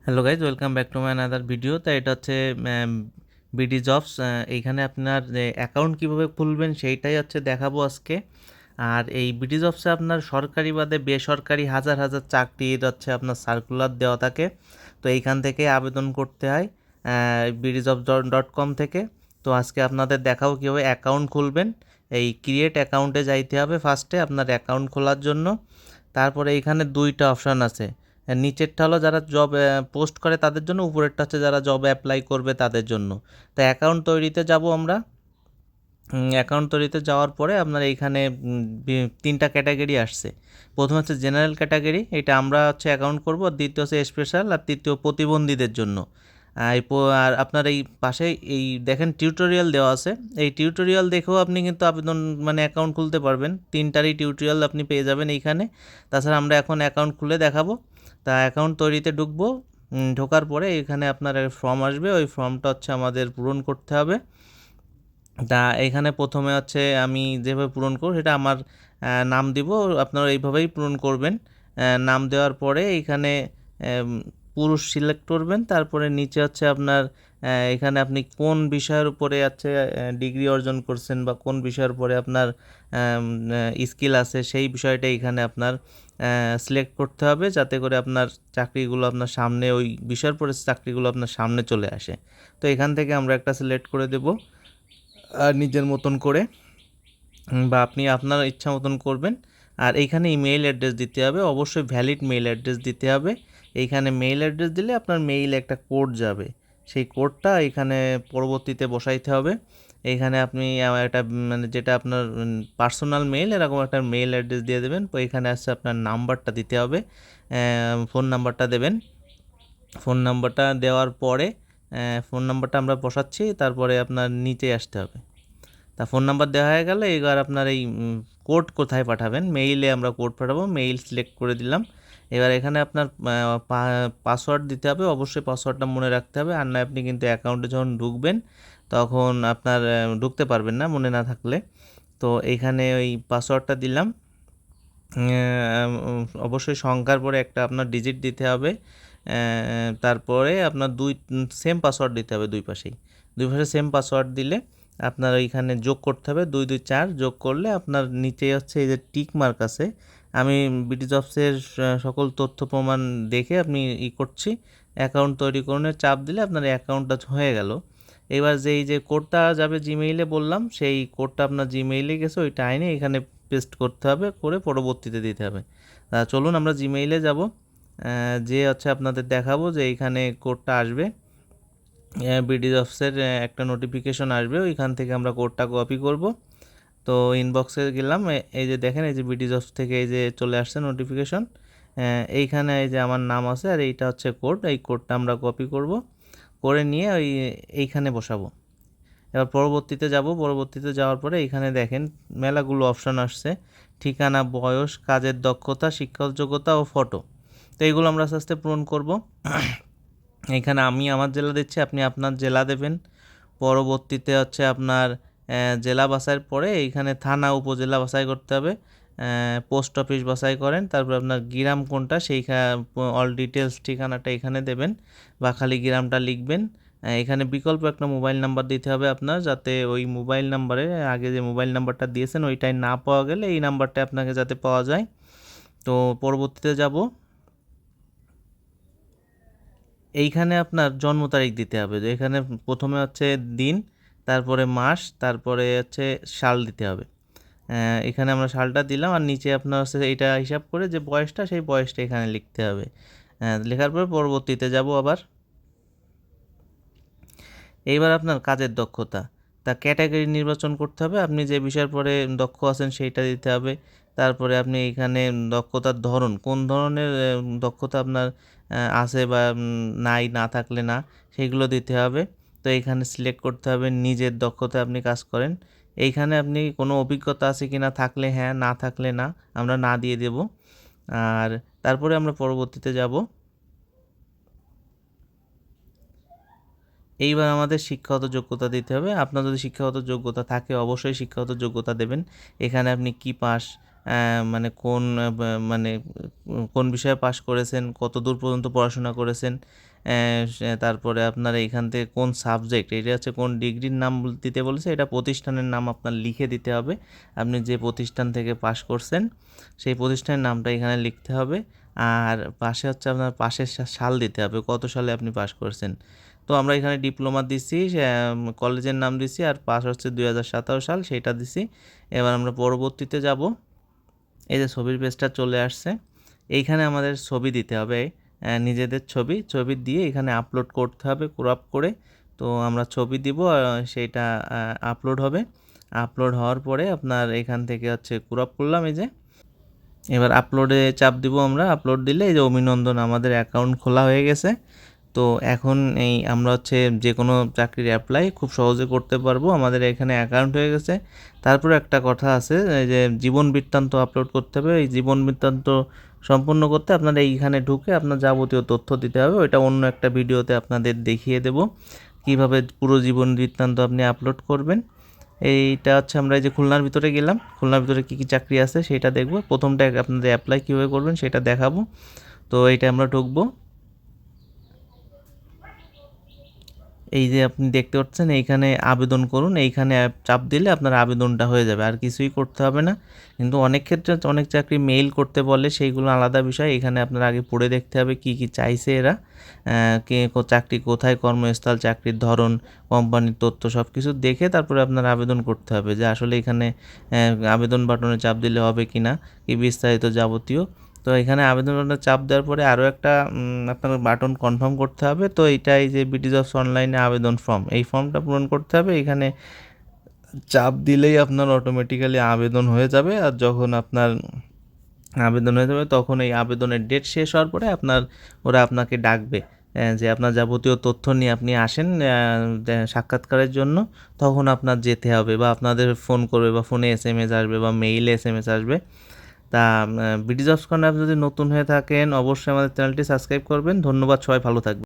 Hello guys, welcome back to my another video. তো এটা হচ্ছে বিডি জবস। এইখানে আপনার অ্যাকাউন্ট কীভাবে খুলবেন সেইটাই হচ্ছে দেখাবো আজকে। আর এই বিডি জবসে আপনার সরকারি বাদে বেসরকারি হাজার হাজার চাকরির হচ্ছে আপনার সার্কুলার দেওয়া থাকে। তো এইখান থেকে আবেদন করতে হয় bdjobs.com থেকে। তো আজকে আপনাদের দেখাবো কীভাবে অ্যাকাউন্ট খুলবেন। এই ক্রিয়েট অ্যাকাউন্টে যাইতে হবে ফার্স্টে আপনার অ্যাকাউন্ট খোলার জন্য। তারপরে এইখানে দুইটা অপশান আছে। নিচেরটা হলো যারা জব পোস্ট করে তাদের জন্য, উপরেরটা হচ্ছে যারা জব অ্যাপ্লাই করবে তাদের জন্য। তো অ্যাকাউন্ট তৈরিতে যাব আমরা। অ্যাকাউন্ট তৈরিতে যাওয়ার পরে আপনার এইখানে তিনটা ক্যাটাগরি আসছে। প্রথম হচ্ছে জেনারেল ক্যাটাগরি, এটা আমরা হচ্ছে অ্যাকাউন্ট করব। দ্বিতীয় হচ্ছে স্পেশাল, আর তৃতীয় প্রতিবন্ধীদের জন্য। আর আপনার এই পাশে এই দেখেন টিউটোরিয়াল দেওয়া আছে। এই টিউটোরিয়াল দেখেও আপনি কিন্তু আবেদন মানে অ্যাকাউন্ট খুলতে পারবেন। তিনটারই টিউটোরিয়াল আপনি পেয়ে যাবেন এইখানে। তাছাড়া আমরা এখন অ্যাকাউন্ট খুলে দেখাবো। তা অ্যাকাউন্ট তৈরিতে ঢুকবো। ঢোকার পরে এখানে আপনার ফর্ম আসবে, ওই ফর্মটা হচ্ছে আমাদের পূরণ করতে হবে। তা এখানে প্রথমে হচ্ছে আমি যেভাবে পূরণ করব সেটা আমার নাম দিব, আপনারা এইভাবেই পূরণ করবেন। নাম দেওয়ার পরে এইখানে পুরুষ সিলেক্ট করবেন। তারপরে নিচে হচ্ছে আপনার এখানে আপনি কোন বিষয়ের উপরে আছে ডিগ্রি অর্জন করছেন বা কোন বিষয়ের উপরে আপনার স্কিল আছে সেই বিষয়টা এখানে আপনার সিলেক্ট করতে হবে, যাতে করে আপনার চাকরিগুলো আপনার সামনে, ওই বিষয়ের পরে চাকরিগুলো আপনার সামনে চলে আসে। তো এখান থেকে আমরা একটা সিলেক্ট করে দেব নিজের মতন করে, বা আপনি আপনার ইচ্ছা মতন করবেন। আর এইখানে ইমেইল অ্যাড্রেস দিতে হবে, অবশ্যই ভ্যালিড মেইল অ্যাড্রেস দিতে হবে। এইখানে মেইল অ্যাড্রেস দিলে আপনার মেইলে একটা কোড যাবে, সেই কোডটা এখানে পরবর্তীতে বসাইতে হবে। এইখানে আপনি একটা মানে যেটা আপনার পার্সোনাল মেইল, এরকম একটা মেইল অ্যাড্রেস দিয়ে দেবেন। তো এখানে আসছে আপনার নাম্বারটা দিতে হবে, ফোন নাম্বারটা দেবেন। ফোন নাম্বারটা দেওয়ার পরে ফোন নাম্বারটা আমরা বসাচ্ছি, তারপরে আপনার নিচে আসতে হবে। তা ফোন নাম্বার দেওয়া হয়ে গেলে এবার আপনার এই কোড কোথায় পাঠাবেন, মেইলে আমরা কোড পাঠাবো। মেইল সিলেক্ট করে দিলাম। এবার এখানে আপনার পাসওয়ার্ড দিতে হবে, অবশ্যই পাসওয়ার্ডটা মনে রাখতে হবে, আর না আপনি কিন্তু অ্যাকাউন্টে যখন ঢুকবেন তখন আপনার ঢুকতে পারবেন না মনে না থাকলে। তো এইখানে ওই পাসওয়ার্ডটা দিলাম। অবশ্যই সংখ্যার পরে একটা আপনার ডিজিট দিতে হবে। তারপরে আপনার সেম পাসওয়ার্ড দিতে হবে দুই পাশেই। দুই পাশে সেম পাসওয়ার্ড দিলে আপনার এইখানে যোগ করতে হবে 224। যোগ করলে আপনার নিচে হচ্ছে এই যে টিক মার্ক আছে। আমি বিডি জবসের সকল তথ্য প্রমাণ দেখে আপনি করছি, অ্যাকাউন্ট তৈরিকরণের চাপ দিলে আপনার অ্যাকাউন্টটা হয়ে গেল। এবার এই যে কোডটা যাবে জিমেইলে বললাম, সেই কোডটা আপনার জিমেইলে গেছে, ওইটা আইনে এখানে পেস্ট করতে হবে, করে পরবর্তীতে দিতে হবে। চলুন আমরা জিমেইলে যাব, যে হচ্ছে আপনাদের দেখাবো যে এইখানে কোডটা আসবে। বিডি জবসের একটা নোটিফিকেশন আসবে, ওইখান থেকে আমরা কোডটা কপি করব। তো ইনবক্সে গেলাম, এই যে দেখেন এই যে বিডি জবস থেকে এই যে চলে আসছে নোটিফিকেশন। এইখানে এই যে আমার নাম আছে, আর এইটা হচ্ছে কোড। এই কোডটা আমরা কপি করব, করে নিয়ে এইখানে বসাবো। এবার পরবর্তীতে যাব। পরবর্তীতে যাওয়ার পরে এইখানে দেখেন মেলাগুলো অপশান আসছে, ঠিকানা, বয়স, কাজের দক্ষতা, শিক্ষাগত যোগ্যতা ও ফটো। তো এইগুলো আমরা আস্তে আস্তে পূরণ করব। এখানে আমি আমার জেলা দিচ্ছি, আপনি আপনার জেলা দেবেন। পরবর্তীতে হচ্ছে আপনার জেলা বাছাইয়ের পরে এইখানে থানা, উপজেলা বাছাই করতে হবে। পোস্ট অফিস বাছাই করেন, তারপর আপনার গ্রাম কোনটা সেই অল ডিটেলস ঠিকানাটা এখানে দেবেন, বা খালি গ্রামটা লিখবেন। এখানে বিকল্প একটা মোবাইল নাম্বার দিতে হবে আপনার, যাতে ওই মোবাইল নাম্বারে আগে যে মোবাইল নাম্বারটা দিয়েছেন ওইটাই না পাওয়া গেলে এই নাম্বারটা আপনাকে যাতে পাওয়া যায়। তো পরবর্তীতে যাব, এইখানে আপনার জন্ম তারিখ দিতে হবে। যে এখানে প্রথমে হচ্ছে দিন, তারপরে মাস, তারপরে হচ্ছে সাল দিতে হবে। এখানে আমরা সালটা দিলাম, আর নিচে আপনার হচ্ছে এইটা হিসাব করে যে বয়সটা, সেই বয়সটা এখানে লিখতে হবে। লেখার পর পরবর্তীতে যাব আবার। এইবার আপনার কাজের দক্ষতা, তা ক্যাটাগরি নির্বাচন করতে হবে। আপনি যে বিষয়ের পরে দক্ষ আছেন সেইটা দিতে হবে। তারপরে আপনি এখানে দক্ষতার ধরন, কোন ধরনের দক্ষতা আপনার আছে বা নাই, না থাকলে না, সেইগুলো দিতে হবে। তো এইখানে সিলেক্ট করতে হবে নিজের দক্ষতা আপনি কাজ করেন। এইখানে আপনি কোনো অভিজ্ঞতা আছে কি না, থাকলে হ্যাঁ, না থাকলে না, আমরা না দিয়ে দেব। আর তারপরে আমরা পরবর্তীতে যাব। এইবার আমাদের শিক্ষাগত যোগ্যতা দিতে হবে। আপনার যদি শিক্ষাগত যোগ্যতা থাকে অবশ্যই শিক্ষাগত যোগ্যতা দেবেন। এখানে আপনি কি পাস, মানে মানে কোন বিষয়ে পাশ করেছেন, কত দূর পর্যন্ত পড়াশোনা করেছেন, তারপরে আপনার এইখান থেকে কোন সাবজেক্ট, এটা হচ্ছে কোন ডিগ্রির নাম দিতে বলেছে, এটা প্রতিষ্ঠানের নাম আপনার লিখে দিতে হবে। আপনি যে প্রতিষ্ঠান থেকে পাশ করছেন সেই প্রতিষ্ঠানের নামটা এখানে লিখতে হবে। আর পাশে হচ্ছে আপনার পাশের সাল দিতে হবে, কত সালে আপনি পাশ করছেন। তো আমরা এখানে ডিপ্লোমা দিছি, কলেজের নাম দিছি, আর পাস হচ্ছে 2017 সাল, সেটা দিছি। এবার আমরা পরবর্তীতে যাব। এই যে ছবির পেজটা চলে আসছে, এইখানে আমাদের ছবি দিতে হবে, নিজেদের ছবি দিয়ে এখানে আপলোড করতে হবে ক্রপ করে। তো আমরা ছবি দিব, সেইটা আপলোড হবে। আপলোড হওয়ার পরে আপনার এখান থেকে হচ্ছে ক্রপ করলাম, এই যে এবার আপলোডে চাপ দিব আমরা। আপলোড দিলে এই যে অভিনন্দন, আমাদের অ্যাকাউন্ট খোলা হয়ে গেছে। তো এখন আমরা হচ্ছে যে কোনো চাকরির অ্যাপ্লাই খুব সহজে করতে পারবো, আমাদের এখানে অ্যাকাউন্ট হয়ে গেছে। তারপরে একটা কথা আছে, এই যে জীবন বৃত্তান্ত আপলোড করতে হবে। এই জীবন বৃত্তান্ত সম্পূর্ণ করতে আপনারা এইখানে ঢুকে আপনার যাবতীয় তথ্য দিতে হবে। ওইটা অন্য একটা ভিডিওতে আপনাদের দেখিয়ে দেব কিভাবে পুরো জীবন বৃত্তান্ত আপনি আপলোড করবেন। এইটা হচ্ছে আমরা এই যে খুলনার ভিতরে গেলাম, খুলনার ভিতরে কী কী চাকরি আছে সেটা দেখব। প্রথমটা আপনাদের অ্যাপ্লাই কীভাবে করবেন সেটা দেখাবো। তো এইটা আমরা ঢুকবো। এই যে আপনি দেখতে পাচ্ছেন এইখানে আবেদন করুন, এইখানে চাপ দিলে আপনার আবেদনটা হয়ে যাবে, আর কিছুই করতে হবে না। কিন্তু অনেক ক্ষেত্রে অনেক চাকরি মেইল করতে বলে, সেইগুলো আলাদা বিষয়। এখানে আপনার আগে পড়ে দেখতে হবে কি কি চাইছে এরা, চাকরি কোথায়, কর্মস্থল, চাকরির ধরন, কোম্পানির তথ্য সব কিছু দেখে তারপরে আপনার আবেদন করতে হবে, যে আসলে এখানে আবেদন বাটনে চাপ দিলে হবে কি না, কি বিস্তারিত যাবতীয়। তো এখানে আবেদন বাটনে চাপ দেওয়ার পরে আরও একটা আপনার বাটন কনফার্ম করতে হবে। তো এইটাই যে বিডি জবস অনলাইনে আবেদন ফর্ম, এই ফর্মটা পূরণ করতে হবে। এখানে চাপ দিলেই আপনার অটোমেটিক্যালি আবেদন হয়ে যাবে। আর যখন আপনার আবেদন হয়ে যাবে তখন এই আবেদনের ডেট শেষ হওয়ার পরে ওরা আপনাকে ডাকবে, যে আপনার যাবতীয় তথ্য নিয়ে আপনি আসেন সাক্ষাৎকারের জন্য। তখন আপনার যেতে হবে, বা আপনাদের ফোন করবে, বা ফোনে SMS আসবে, বা মেইলে SMS আসবে। তা বিডি জবস কর্নার যদি নতুন হয়ে থাকেন অবশ্যই আমাদের চ্যানেলটি সাবস্ক্রাইব করবেন। ধন্যবাদ, সবাই ভালো থাকবেন।